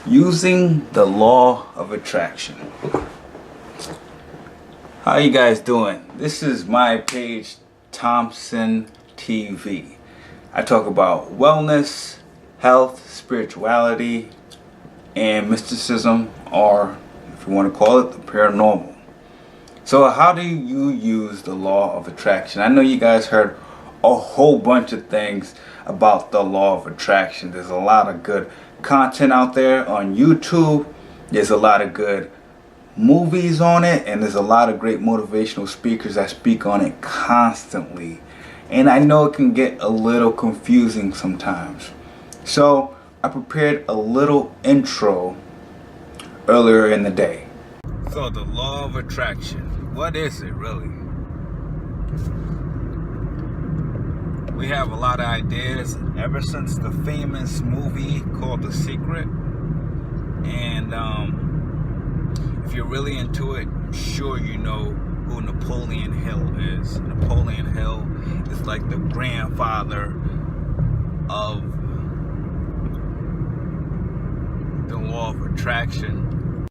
Using the law of attraction. How you guys doing? This is my page, Thompson TV. I talk about wellness, health, spirituality, and mysticism, or if you want to call it, the paranormal. So how do you use the law of attraction? I know you guys heard a whole bunch of things about the law of attraction. There's a lot of good content out there on YouTube. There's a lot of good movies on it, and there's a lot of great motivational speakers that speak on it constantly. And I know it can get a little confusing sometimes. So I prepared a little intro earlier in the day. So the law of attraction, what is it really? We have a lot of ideas ever since the famous movie called The Secret. And if you're really into it, I'm sure you know who Napoleon Hill is. Napoleon Hill is like the grandfather of the law of attraction.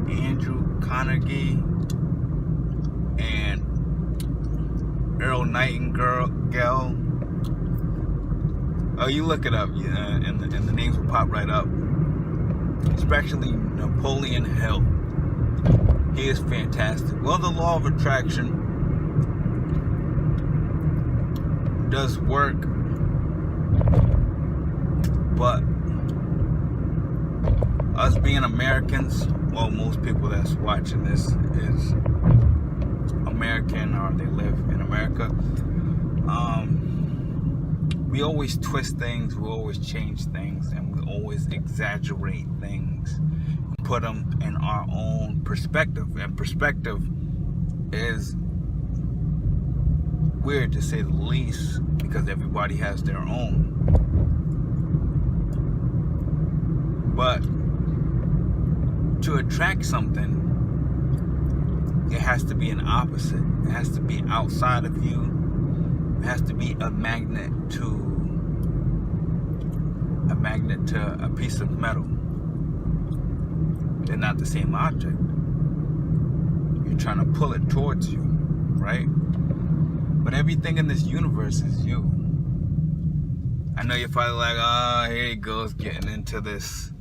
Andrew Carnegie and Earl Nightingale. Oh, you look it up, and the names will pop right up. Especially Napoleon Hill. He is fantastic. Well, the law of attraction does work, but us being Americans, well, most people that's watching this is American, or they live in America. We always twist things, we always change things, and we always exaggerate things and put them in our own perspective. And perspective is weird, to say the least, because everybody has their own. But to attract something, it has to be an opposite. It has to be outside of you. It has to be a magnet to a piece of metal. They're not the same object. You're trying to pull it towards you, right? But everything in this universe is you. I know you're probably like, here he goes getting into this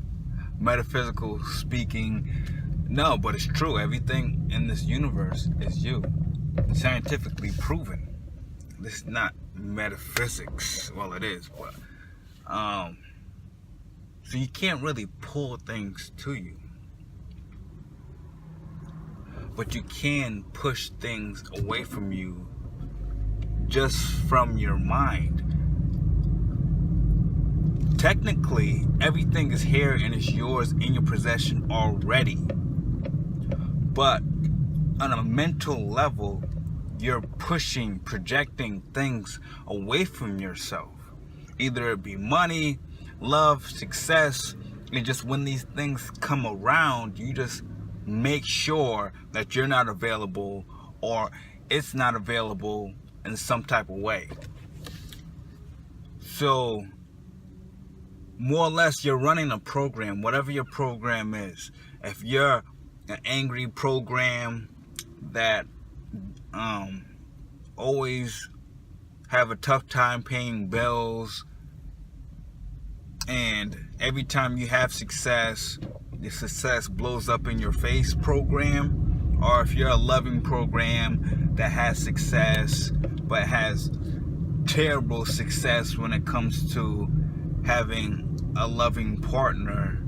metaphysical speaking. No, but it's true. Everything in this universe is you. It's scientifically proven. This is not metaphysics. Well, it is, but so you can't really pull things to you, but you can push things away from you just from your mind. Technically, everything is here and it's yours, in your possession already. But on a mental level, you're pushing, projecting things away from yourself. Either it be money, love, success, and just when these things come around, you just make sure that you're not available, or it's not available in some type of way. So more or less, you're running a program, whatever your program is. If you're an angry program that always have a tough time paying bills, and every time you have success, the success blows up in your face program, or if you're a loving program that has success but has terrible success when it comes to having a loving partner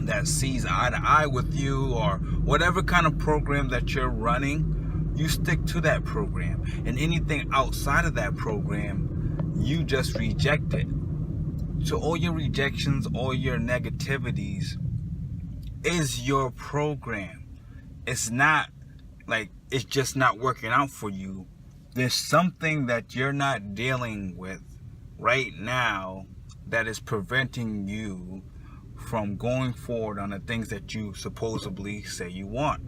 that sees eye to eye with you, or whatever kind of program that you're running, you stick to that program. And anything outside of that program, you just reject it. So all your rejections, all your negativities is your program. It's not like it's just not working out for you. There's something that you're not dealing with right now that is preventing you from going forward on the things that you supposedly say you want.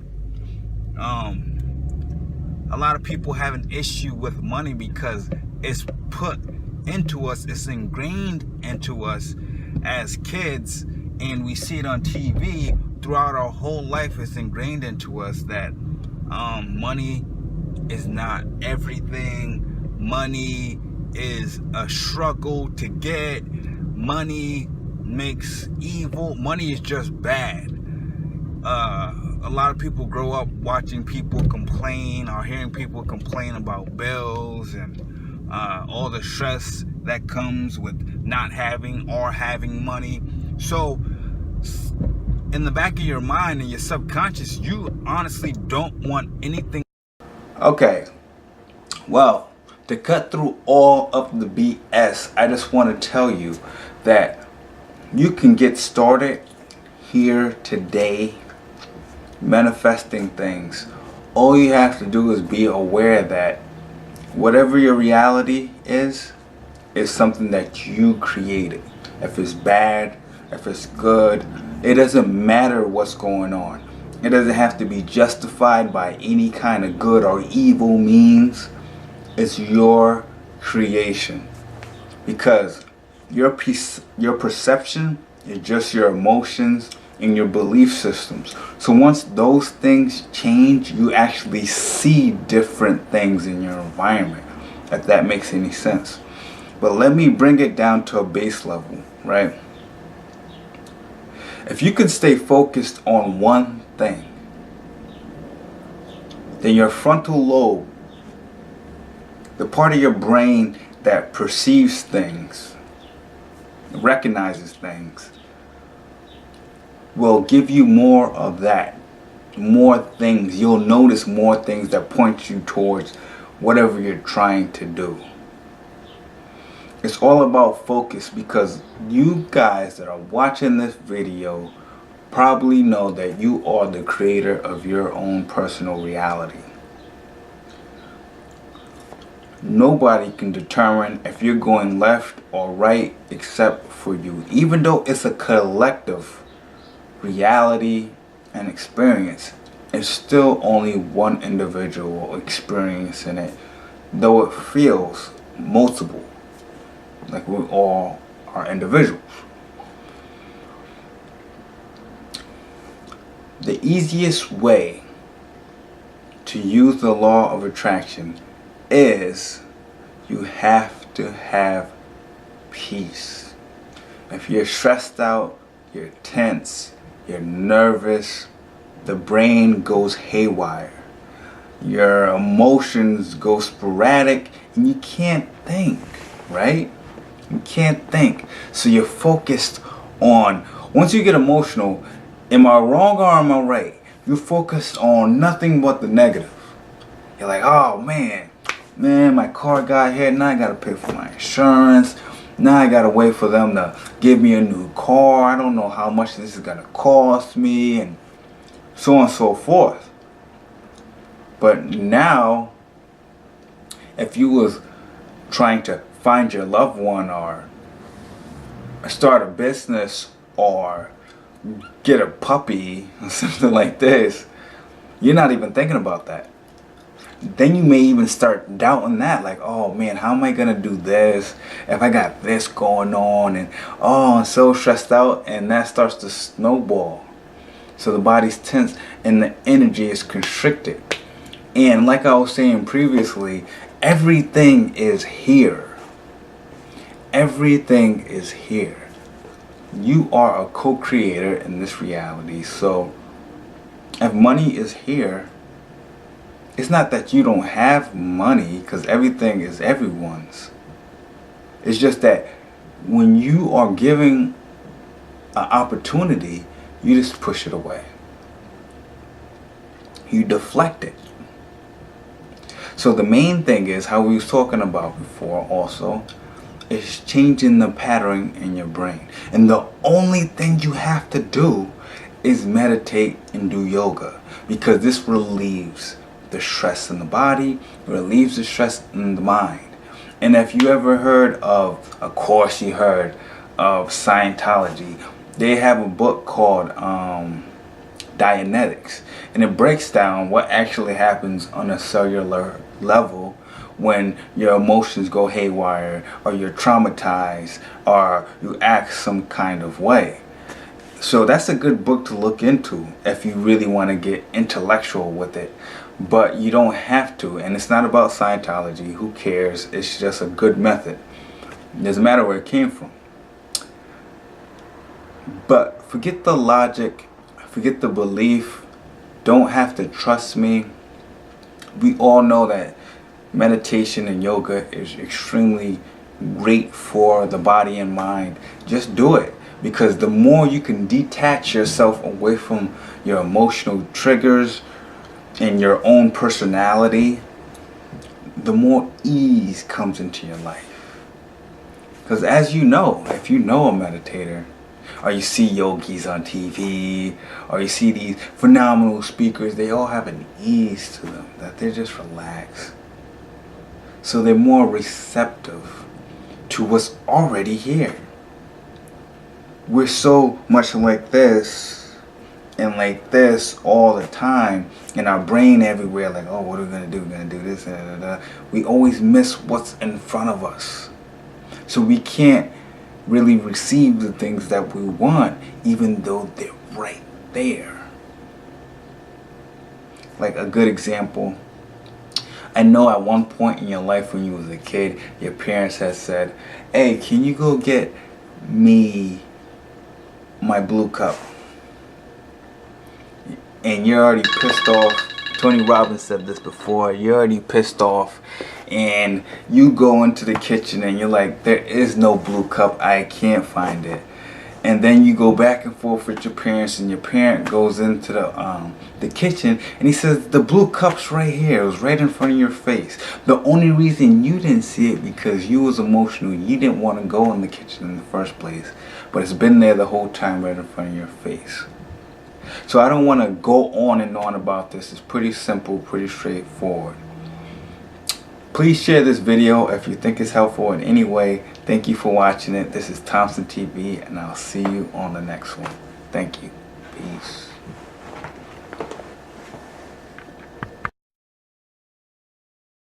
A lot of people have an issue with money because it's put into us. It's ingrained into us as kids, and we see it on TV throughout our whole life. It's ingrained into us that money is not everything. Money is a struggle to get. Money makes evil. Money is just bad. A lot of people grow up watching people complain or hearing people complain about bills and all the stress that comes with not having or having money. So in the back of your mind and your subconscious, you honestly don't want anything. Okay, well, to cut through all of the BS, I just want to tell you that you can get started here today manifesting things. All you have to do is be aware that whatever your reality is something that you created. If it's bad, if it's good, it doesn't matter what's going on. It doesn't have to be justified by any kind of good or evil means. It's your creation, because your perception is just your emotions and your belief systems. So once those things change, you actually see different things in your environment, if that makes any sense. But let me bring it down to a base level, right? If you can stay focused on one thing, then your frontal lobe, the part of your brain that perceives things, recognizes things, will give you more of that, more things. You'll notice more things that point you towards whatever you're trying to do. It's all about focus, because you guys that are watching this video probably know that you are the creator of your own personal reality. Nobody can determine if you're going left or right except for you. Even though it's a collective reality and experience, it's still only one individual experiencing it, though it feels multiple, like we all are individuals. The easiest way to use the law of attraction is you have to have peace. If you're stressed out, you're tense, you're nervous, the brain goes haywire, your emotions go sporadic, and you can't think, right? You can't think. So you're focused on, once you get emotional, am I wrong or am I right? You focus on nothing but the negative. You're like, oh man, my car got hit, now I gotta pay for my insurance. Now I gotta wait for them to give me a new car. I don't know how much this is gonna cost me, and so on and so forth. But now, if you was trying to find your loved one or start a business or get a puppy or something like this, you're not even thinking about that. Then you may even start doubting that, like, oh man, how am I gonna do this if I got this going on, and oh, I'm so stressed out, and that starts to snowball. So the body's tense and the energy is constricted. And like I was saying previously, everything is here. Everything is here. You are a co-creator in this reality. So if money is here, it's not that you don't have money, because everything is everyone's. It's just that when you are giving an opportunity, you just push it away. You deflect it. So the main thing is, how we was talking about before also, is changing the pattern in your brain. And the only thing you have to do is meditate and do yoga, because this relieves the stress in the body, relieves the stress in the mind. And if you ever heard of you heard of Scientology, they have a book called Dianetics, and it breaks down what actually happens on a cellular level when your emotions go haywire, or you're traumatized, or you act some kind of way. So that's a good book to look into if you really want to get intellectual with it. But you don't have to, and it's not about Scientology. Who cares? It's just a good method. It doesn't matter where it came from. But forget the logic, forget the belief. Don't have to trust me. We all know that meditation and yoga is extremely great for the body and mind. Just do it, because the more you can detach yourself away from your emotional triggers and your own personality, the more ease comes into your life. Because as you know, if you know a meditator, or you see yogis on TV, or you see these phenomenal speakers, they all have an ease to them, that they're just relaxed. So they're more receptive to what's already here. We're so much like this and like this all the time, and our brain everywhere, like, oh, what are we gonna do? We're gonna do this, We always miss what's in front of us. So we can't really receive the things that we want, even though they're right there. Like a good example, I know at one point in your life when you was a kid, your parents had said, hey, can you go get me my blue cup? And you're already pissed off. Tony Robbins said this before. You're already pissed off, and you go into the kitchen and you're like, there is no blue cup, I can't find it. And then you go back and forth with your parents, and your parent goes into the kitchen and he says, the blue cup's right here, it was right in front of your face. The only reason you didn't see it because you was emotional, you didn't want to go in the kitchen in the first place, but it's been there the whole time right in front of your face. So I don't want to go on and on about this. It's pretty simple, pretty straightforward. Please share this video if you think it's helpful in any way. Thank you for watching it. This is Thompson TV, and I'll see you on the next one. Thank you.